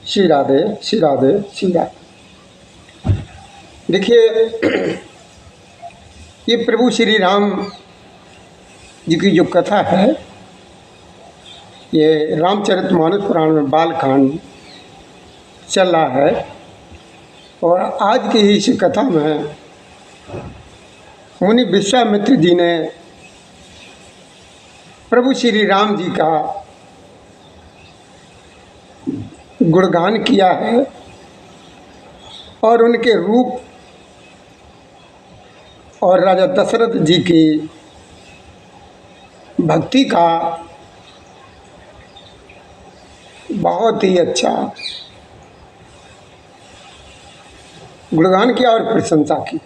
श्री राधे श्री राधे श्री राधे। देखिए, ये प्रभु श्री राम जी की जो कथा है, ये रामचरितमानस पुराण में बालकांड चल रहा है। और आज की इस कथा में मुनि विश्वामित्र जी ने प्रभु श्री राम जी का गुणगान किया है और उनके रूप और राजा दशरथ जी की भक्ति का बहुत ही अच्छा गुणगान किया और प्रशंसा की।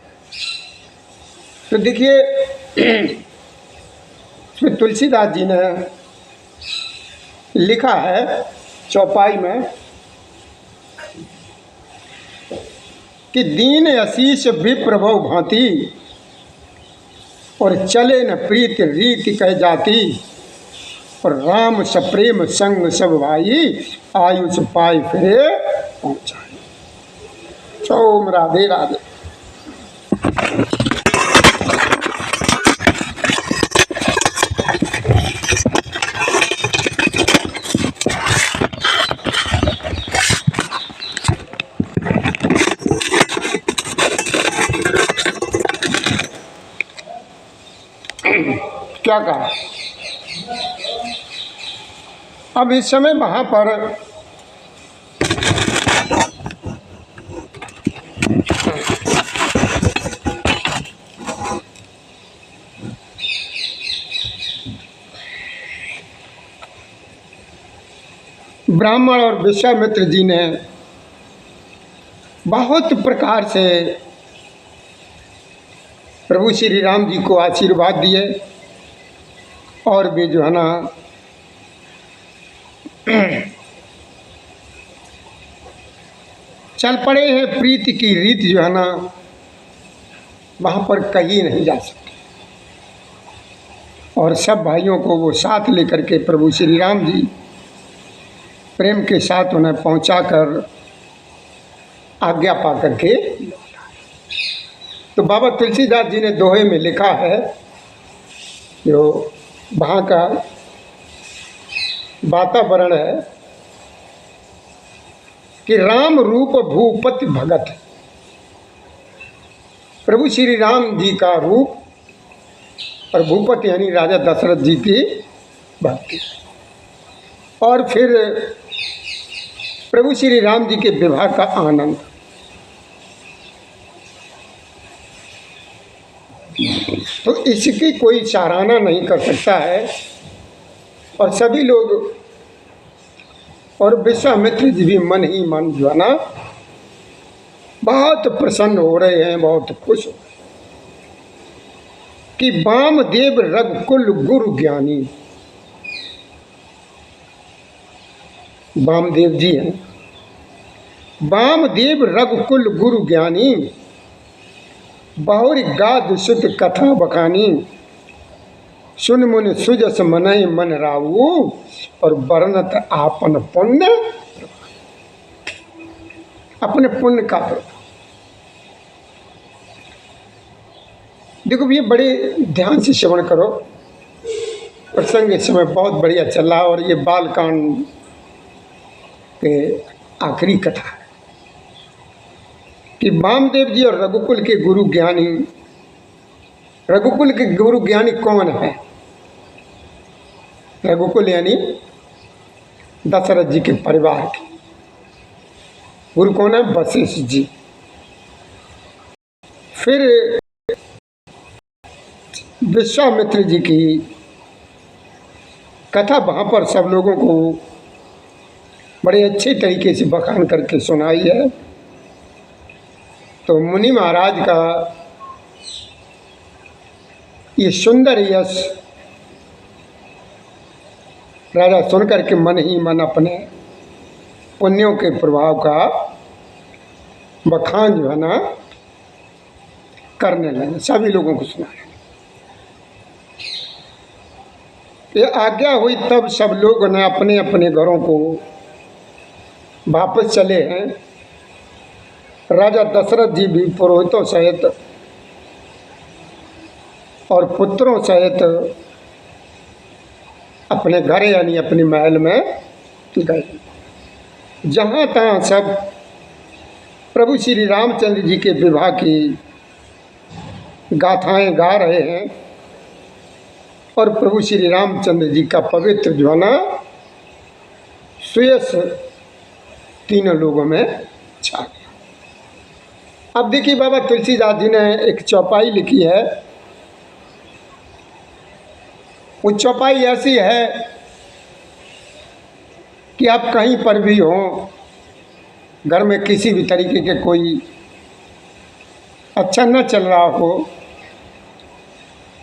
तो देखिए, इसमें तुलसीदास जी ने लिखा है चौपाई में कि दीन आशीष विप्रभव भांति और चले न प्रीत रीति कह जाती और राम सप्रेम संग सब भाई आयुष पाई फिरे पहुँचाए। ओम राधे राधे। क्या कहा? अब इस समय वहाँ पर ब्राह्मण और विश्वामित्र जी ने बहुत प्रकार से प्रभु श्री राम जी को आशीर्वाद दिए और वे जो है ना चल पड़े हैं। प्रीति की रीत जो है ना वहाँ पर कहीं नहीं जा सकती और सब भाइयों को वो साथ लेकर के प्रभु श्री राम जी प्रेम के साथ उन्हें पहुंचाकर आज्ञा पा करके। तो बाबा तुलसीदास जी ने दोहे में लिखा है, जो वहाँ का वातावरण है कि राम रूप भूपति भगत। प्रभु श्री राम जी का रूप और भूपति यानी राजा दशरथ जी की भक्ति। और फिर प्रभु श्री राम जी के विवाह का आनंद। तो इसकी कोई सराहना नहीं कर सकता है। और सभी लोग और विश्वामित्र जी भी मन ही मन जो है ना बहुत प्रसन्न हो रहे हैं, बहुत खुश हो रहे हैं कि वामदेव रघुकुल गुरु ज्ञानी। वामदेव जी हैं, वामदेव रघुकुल गुरु ज्ञानी बहुरी गाद सुत कथा बखानी सुन मुन सुजस मनय मन राऊ और वर्णत आपन पुण्य, अपने पुण्य का प्रभाव। देखो, ये बड़े ध्यान से श्रवण करो। प्रसंग इस समय बहुत बढ़िया चल रहा और ये बालकांड के आखिरी कथा है कि वामदेव जी और रघुकुल के गुरु ज्ञानी। रघुकुल के गुरु ज्ञानी कौन है? रघुकुल यानी दशरथ जी के परिवार के गुरु कौन है? वशिष्ठ जी। फिर विश्वामित्र जी की कथा वहाँ पर सब लोगों को बड़े अच्छे तरीके से बखान करके सुनाई है। तो मुनि महाराज का ये सुंदर यश राजा सुनकर के मन ही मन अपने पुण्यों के प्रभाव का बखान जो है ना करने लगे, सभी लोगों को सुनाया। ये आज्ञा हुई तब सब लोग ने अपने अपने घरों को वापस चले हैं। राजा दशरथ जी भी पुरोहितों सहित और पुत्रों सहित अपने घर यानी अपने महल में गए। जहाँ तहाँ सब प्रभु श्री रामचंद्र जी के विवाह की गाथाएं गा रहे हैं और प्रभु श्री रामचंद्र जी का पवित्र जो है ना सुयश तीनों लोगों में छा गया। अब देखिए बाबा तुलसीदास जी ने एक चौपाई लिखी है। वो चौपाई ऐसी है कि आप कहीं पर भी हों, घर में किसी भी तरीके के कोई अच्छा न चल रहा हो,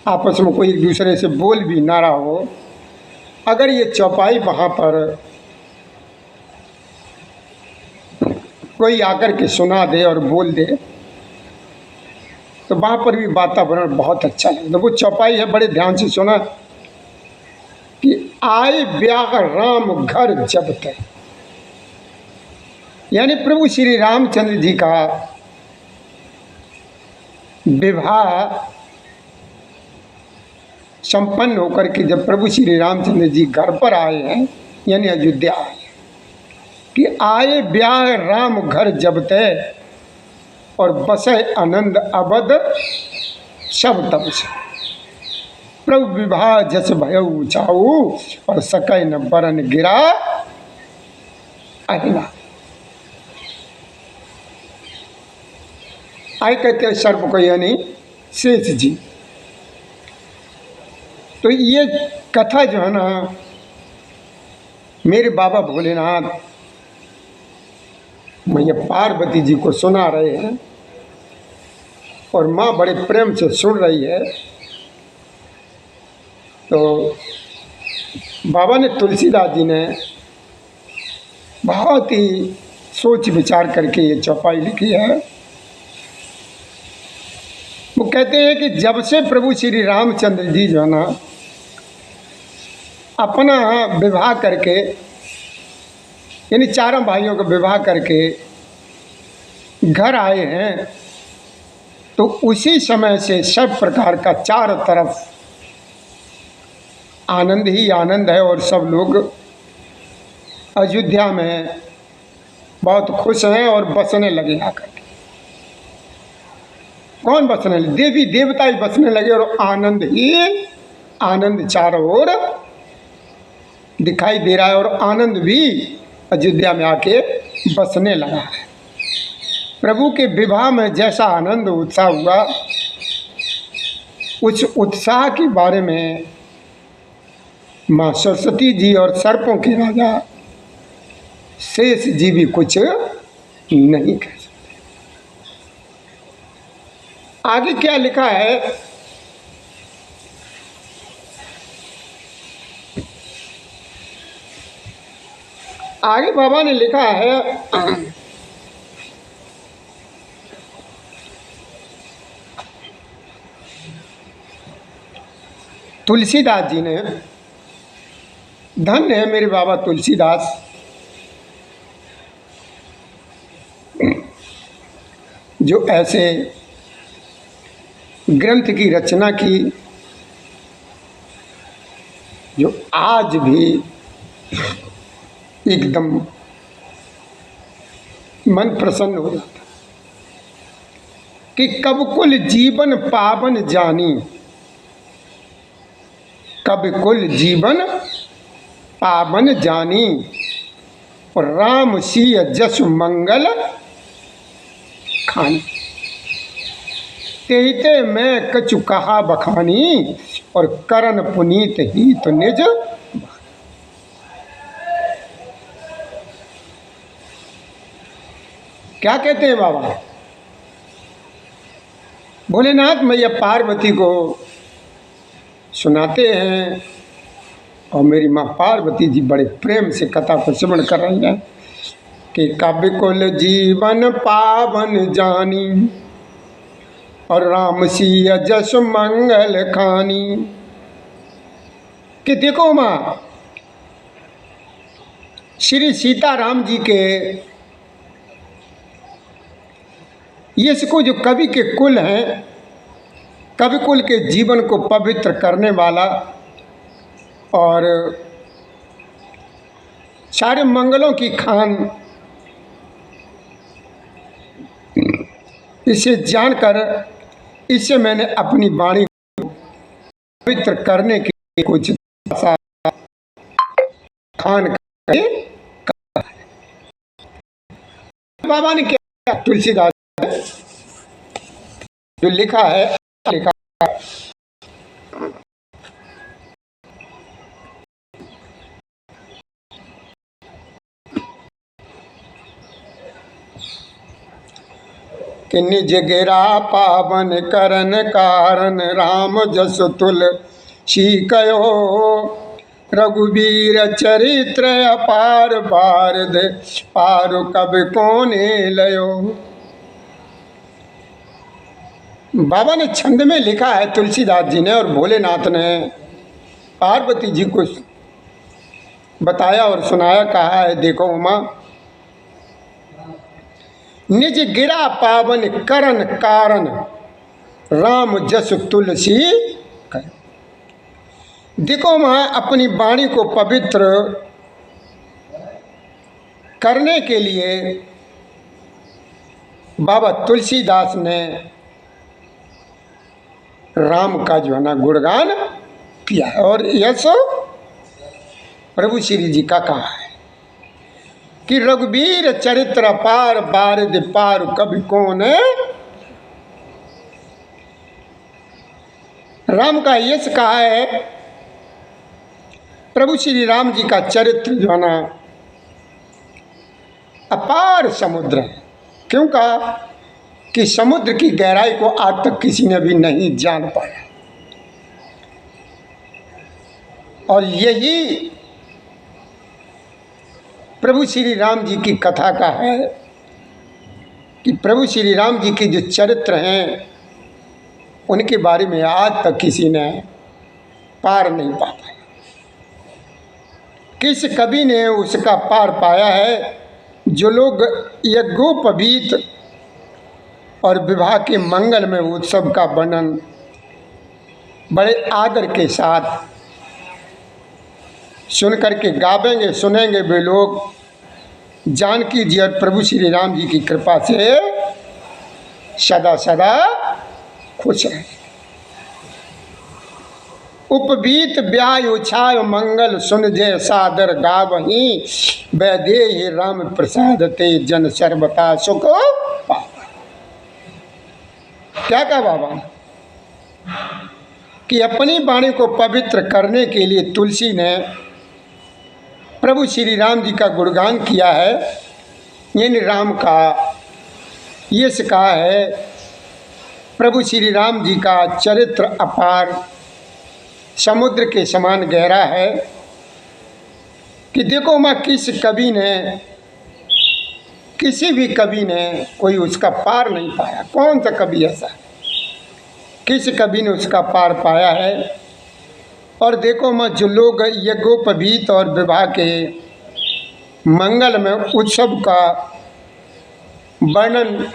आपस में कोई एक दूसरे से बोल भी ना रहा हो, अगर ये चौपाई वहाँ पर कोई आकर के सुना दे और बोल दे तो वहाँ पर भी वातावरण बहुत अच्छा लगता। वो चौपाई है, बड़े ध्यान से सुना कि आए ब्याह राम घर जब तक, यानी प्रभु श्री रामचंद्र जी का विवाह संपन्न होकर के जब प्रभु श्री रामचंद्र जी घर पर आए हैं यानी अयोध्या आए, कि आए ब्याह राम घर जब तय और बसे आनंद अवध सब तब से। प्रभु विवाह जस भयउ चाऊ और सकै न बरन गिरा अहिना। आए कहते हैं सर्प को यानी शेष जी। तो ये कथा जो है ना मेरे बाबा भोलेनाथ मैया पार्वती जी को सुना रहे हैं और माँ बड़े प्रेम से सुन रही है। तो बाबा ने तुलसीदास जी ने बहुत ही सोच विचार करके ये चौपाई लिखी है। वो कहते हैं कि जब से प्रभु श्री रामचंद्र जी जो है ना अपना विवाह करके यानी चारों भाइयों का विवाह करके घर आए हैं, तो उसी समय से सब प्रकार का चारों तरफ आनंद ही आनंद है और सब लोग अयोध्या में बहुत खुश हैं और बसने लगे आकर के। कौन बसने लगे? देवी देवता ही बसने लगे और आनंद ही आनंद चारों ओर दिखाई दे रहा है और आनंद भी अयोध्या में आके बसने लगा है। प्रभु के विवाह में जैसा आनंद उत्साह हुआ, उस उत्साह के बारे में माँ सरस्वती जी और सर्पों के राजा शेष जी भी कुछ नहीं कह सकते। आगे क्या लिखा है? आगे बाबा ने लिखा है तुलसीदास जी ने, धन्य है मेरे बाबा तुलसीदास, जो ऐसे ग्रंथ की रचना की जो आज भी एकदम मन प्रसन्न हो जाता कि कब कुल जीवन पावन जानी, कब कुल जीवन पावन जानी और राम सिय जस मंगल खानी। तेहिते मैं कछु कहा बखानी और करण पुनीत ही तो निज। क्या कहते हैं बाबा? भोलेनाथ मैया पार्वती को सुनाते हैं और मेरी माँ पार्वती जी बड़े प्रेम से कथा को श्रवण कर रही हैं कि कब कुल जीवन पावन जानी और राम सिय जस मंगल खानी। कि देखो माँ, श्री सीताराम जी के इसको जो कवि के कुल हैं, कवि कुल के जीवन को पवित्र करने वाला और सारे मंगलों की खान, इसे जानकर इससे मैंने अपनी वाणी को पवित्र करने के लिए कुछ खान बाबा ने क्या तुलसीदास जो लिखा है, लिखा कि निज गिरा पावन करन कारण राम जस तुलसी कयो, रघुवीर चरित्र अपार बारद पारु कब कोने लयो। बाबा ने छंद में लिखा है, तुलसीदास जी ने और भोलेनाथ ने पार्वती जी को बताया और सुनाया, कहा है देखो उमा, निज गिरा पावन करन कारण राम जस तुलसी कयो। देखो मैं अपनी वाणी को पवित्र करने के लिए बाबा तुलसीदास ने राम का जो है ना गुणगान किया है। और यह सब प्रभु श्री जी का कहा है कि रघुवीर चरित्र पार बारद पार कभी कौन। राम का यश कहा है, प्रभु श्री राम जी का चरित्र जो है ना अपार समुद्र है। क्यों कहा कि समुद्र की गहराई को आज तक किसी ने भी नहीं जान पाया। और यही प्रभु श्री राम जी की कथा का है कि प्रभु श्री राम जी के जो चरित्र हैं उनके बारे में आज तक किसी ने पार नहीं पा पाया। किस कवि ने उसका पार पाया है? जो लोग यज्ञोपवीत और विवाह के मंगल में उत्सव का वर्णन बड़े आदर के साथ सुन करके गावेंगे, सुनेंगे, वे लोग जानकी जी और प्रभु श्री राम जी की कृपा से सदा सदा खुश रहें। उपवीत ब्याय उछाय मंगल सुन जय सादर गावहीं, वैदेही राम प्रसाद ते जन सर्वथा सुख पावा। क्या कहा बाबा कि अपनी वाणी को पवित्र करने के लिए तुलसी ने प्रभु श्री राम जी का गुणगान किया है। यानी राम का यश कहा है, प्रभु श्री राम जी का चरित्र अपार समुद्र के समान गहरा है कि देखो मैं किस कवि ने, किसी भी कवि ने कोई उसका पार नहीं पाया। कौन सा कवि ऐसा, किस कवि ने उसका पार पाया है? और देखो मैं जो लोग यज्ञोपवीत और विवाह के मंगल में उत्सव का वर्णन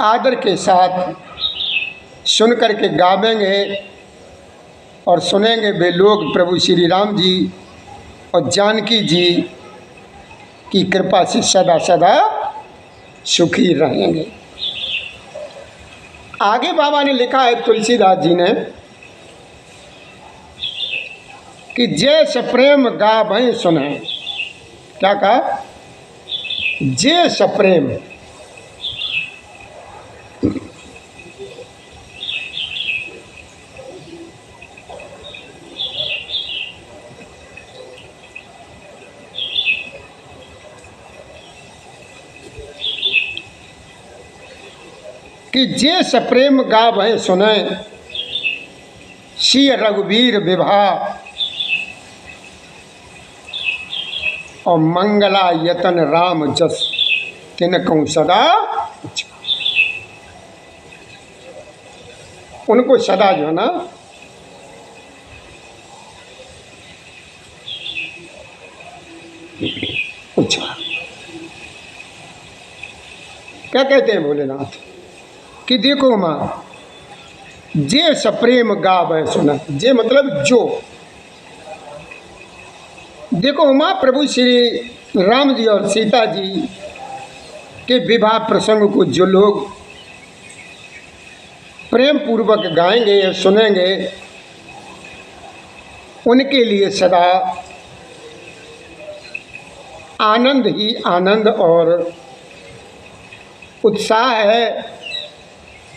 आदर के साथ सुन करके गावेंगे और सुनेंगे, वे लोग प्रभु श्री राम जी और जानकी जी की कृपा से सदा सदा सुखी रहेंगे। आगे बाबा ने लिखा है तुलसीदास जी ने कि जैस प्रेम गावहीं सुने। क्या कहा? जैस प्रेम, कि जैस प्रेम गावहीं सुने, सिय रघुवीर विवाह और मंगला यतन राम जस तिनकु सदा। उनको सदा जो है ना पूछा। क्या कहते हैं भोलेनाथ कि देखो माँ, जे सप्रेम गावे सुना, जे मतलब जो। देखो माँ, प्रभु श्री राम जी और सीता जी के विवाह प्रसंग को जो लोग प्रेम पूर्वक गाएंगे या सुनेंगे, उनके लिए सदा आनंद ही आनंद और उत्साह है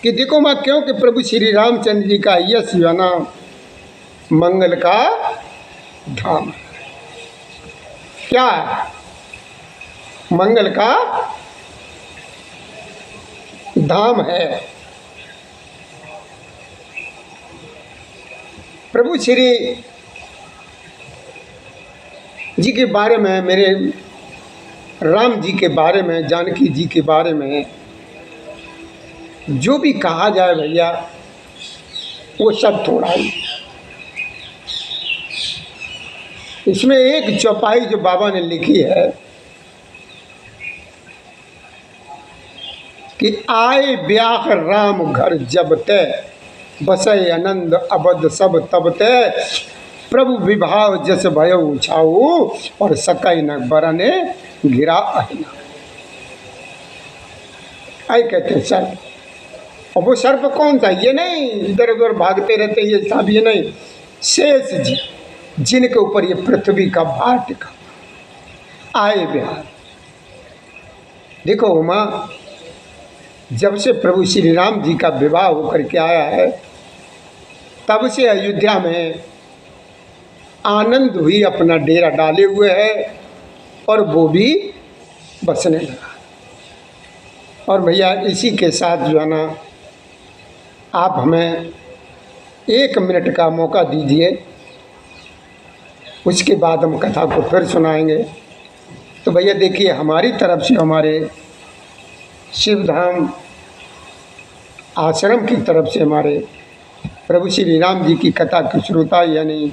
कि देखो माँ, क्योंकि प्रभु श्री रामचंद्र जी का यश जो है ना, मंगल का धाम। क्या है? मंगल का धाम है। प्रभु श्री जी के बारे में, मेरे राम जी के बारे में, जानकी जी के बारे में जो भी कहा जाए भैया, वो सब थोड़ा ही। इसमें एक चौपाई जो बाबा ने लिखी है कि आए ब्याह राम घर जब ते, बसय आनंद अबद सब तब ते, प्रभु विभाव जस भय उछाऊ, और सकई न बरने गिरा अहिना। आई कहते हैं सर्प। और वो सर्प कौन सा? ये नहीं इधर उधर भागते रहते ये सब, ये नहीं, शेष जी, जिनके ऊपर ये पृथ्वी का भार टिका। आए बिहार। देखो उमा, जब से प्रभु श्री राम जी का विवाह होकर के आया है, तब से अयोध्या में आनंद हुई अपना डेरा डाले हुए है, और वो भी बसने लगा। और भैया इसी के साथ जो है ना, आप हमें 1 मिनट का मौका दीजिए, उसके बाद हम कथा को फिर सुनाएंगे। तो भैया देखिए, हमारी तरफ से, हमारे शिवधाम आश्रम की तरफ से, हमारे प्रभु श्री राम जी की कथा की श्रोता यानी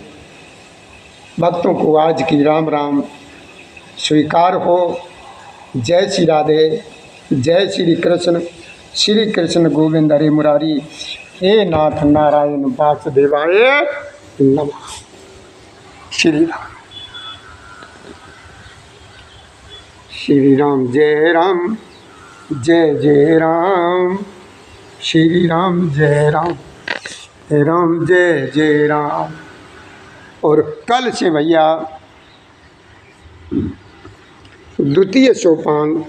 भक्तों को आज की राम राम स्वीकार हो। जय श्री राधे, जय श्री कृष्ण गोविंद हरे मुरारी, हे नाथ नारायण वासुदेवाय नमः। श्री राम। श्री राम जय राम, जय जय राम। श्री राम जय राम, राम जय जय राम। और कल से भैया द्वितीय सोपान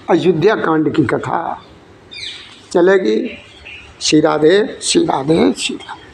अयोध्या कांड की कथा चलेगी। श्री राधे, श्री राधे, श्री राधे।